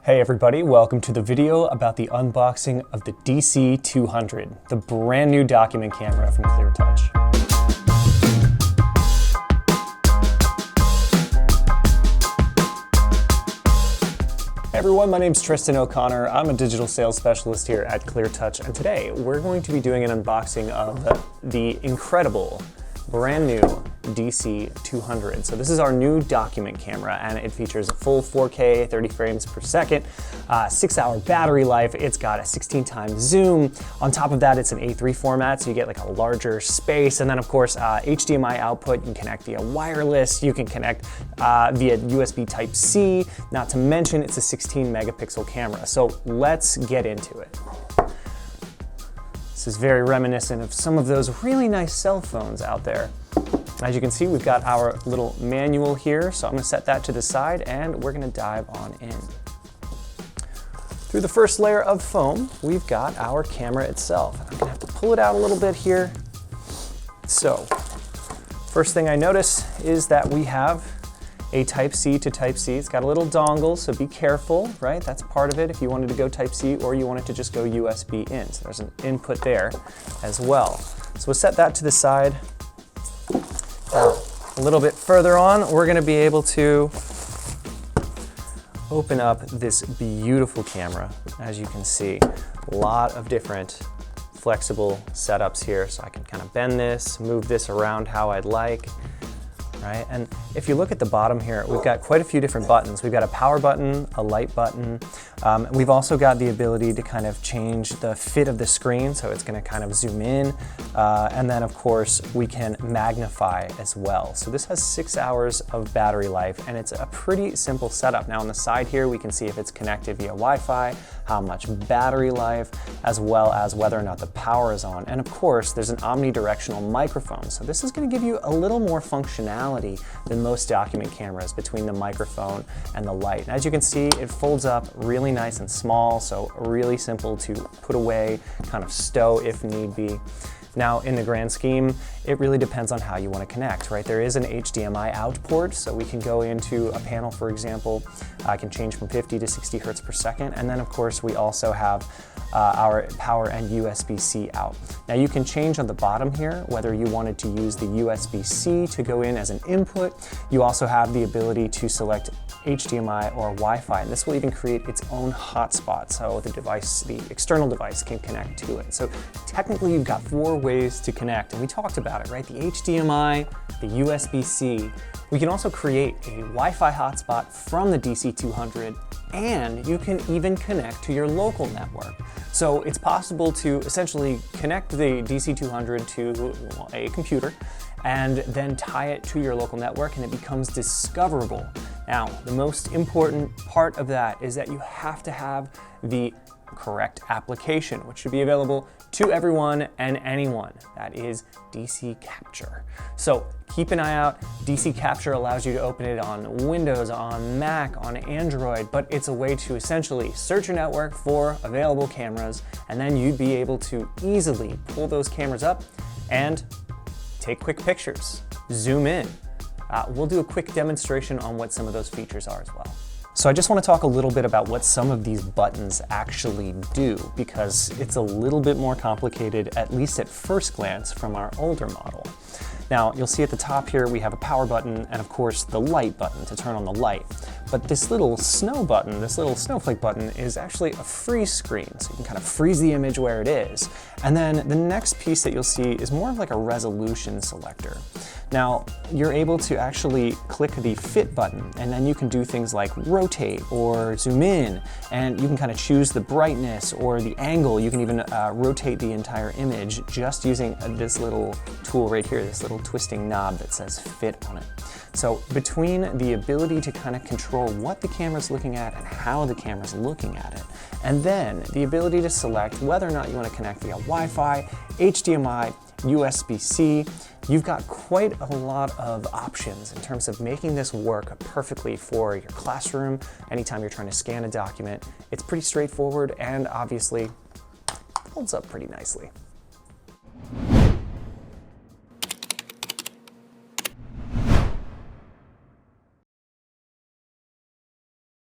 Hey everybody, welcome to the video about the unboxing of the DC200, the brand new document camera from ClearTouch. Hey everyone, my name's Tristan O'Connor. I'm a digital sales specialist here at ClearTouch, and today we're going to be doing an unboxing of the incredible brand new DC200. So this is our new document camera, and it features a full 4K, 30 frames per second, 6-hour battery life. It's got a 16x zoom. On top of that, it's an A3 format, so you get like a larger space. And then of course, HDMI output. You can connect via wireless. You can connect via USB Type-C. Not to mention, it's a 16 megapixel camera. So let's get into it. This is very reminiscent of some of those really nice cell phones out there. As you can see, we've got our little manual here, so I'm gonna set that to the side and we're gonna dive on in. Through the first layer of foam, we've got our camera itself. I'm gonna have to pull it out a little bit here. So, first thing I notice is that we have a Type-C to Type-C. It's got a little dongle, so be careful, right? That's part of it if you wanted to go Type-C or you wanted to just go USB in. So there's an input there as well. So we'll set that to the side. A little bit further on, we're gonna be able to open up this beautiful camera. As you can see, a lot of different flexible setups here. So I can kind of bend this, move this around how I'd like. Right? And if you look at the bottom here, we've got quite a few different buttons. We've got a power button, a light button. We've also got the ability to kind of change the fit of the screen, so it's gonna kind of zoom in. And then of course, we can magnify as well. So this has 6 hours of battery life, and it's a pretty simple setup. Now on the side here, we can see if it's connected via Wi-Fi, how much battery life, as well as whether or not the power is on. And of course, there's an omnidirectional microphone. So this is gonna give you a little more functionality than most document cameras between the microphone and the light. And as you can see, it folds up really nice and small, so really simple to put away, kind of stow if need be. Now, in the grand scheme, it really depends on how you want to connect, right? There is an HDMI out port, so we can go into a panel, for example. I can change from 50 to 60 hertz per second. And then, of course, we also have our power and USB-C out. Now, you can change on the bottom here whether you wanted to use the USB-C to go in as an input. You also have the ability to select HDMI or Wi-Fi, and this will even create its own hotspot, so the device, the external device, can connect to it. So technically, you've got 4 ways to connect, and we talked about it, right? The HDMI, the USB-C. We can also create a Wi-Fi hotspot from the DC200, and you can even connect to your local network. So it's possible to essentially connect the DC200 to a computer and then tie it to your local network, and it becomes discoverable. Now, the most important part of that is that you have to have the correct application, which should be available to everyone and anyone. That is DC Capture. So keep an eye out. DC Capture allows you to open it on Windows, on Mac, on Android, but it's a way to essentially search your network for available cameras, and then you'd be able to easily pull those cameras up and take quick pictures, zoom in. We'll do a quick demonstration on what some of those features are as well. So I just want to talk a little bit about what some of these buttons actually do, because it's a little bit more complicated, at least at first glance, from our older model. Now, you'll see at the top here, we have a power button and of course the light button to turn on the light. But this little snow button, this little snowflake button, is actually a freeze screen. So you can kind of freeze the image where it is. And then the next piece that you'll see is more of like a resolution selector. Now, you're able to actually click the fit button, and then you can do things like rotate or zoom in, and you can kind of choose the brightness or the angle. You can even rotate the entire image just using this little tool right here, this little twisting knob that says fit on it. So between the ability to kind of control what the camera's looking at and how the camera's looking at it, and then the ability to select whether or not you want to connect via Wi-Fi, HDMI, USB-C, you've got quite a lot of options in terms of making this work perfectly for your classroom, anytime you're trying to scan a document. It's pretty straightforward and obviously holds up pretty nicely.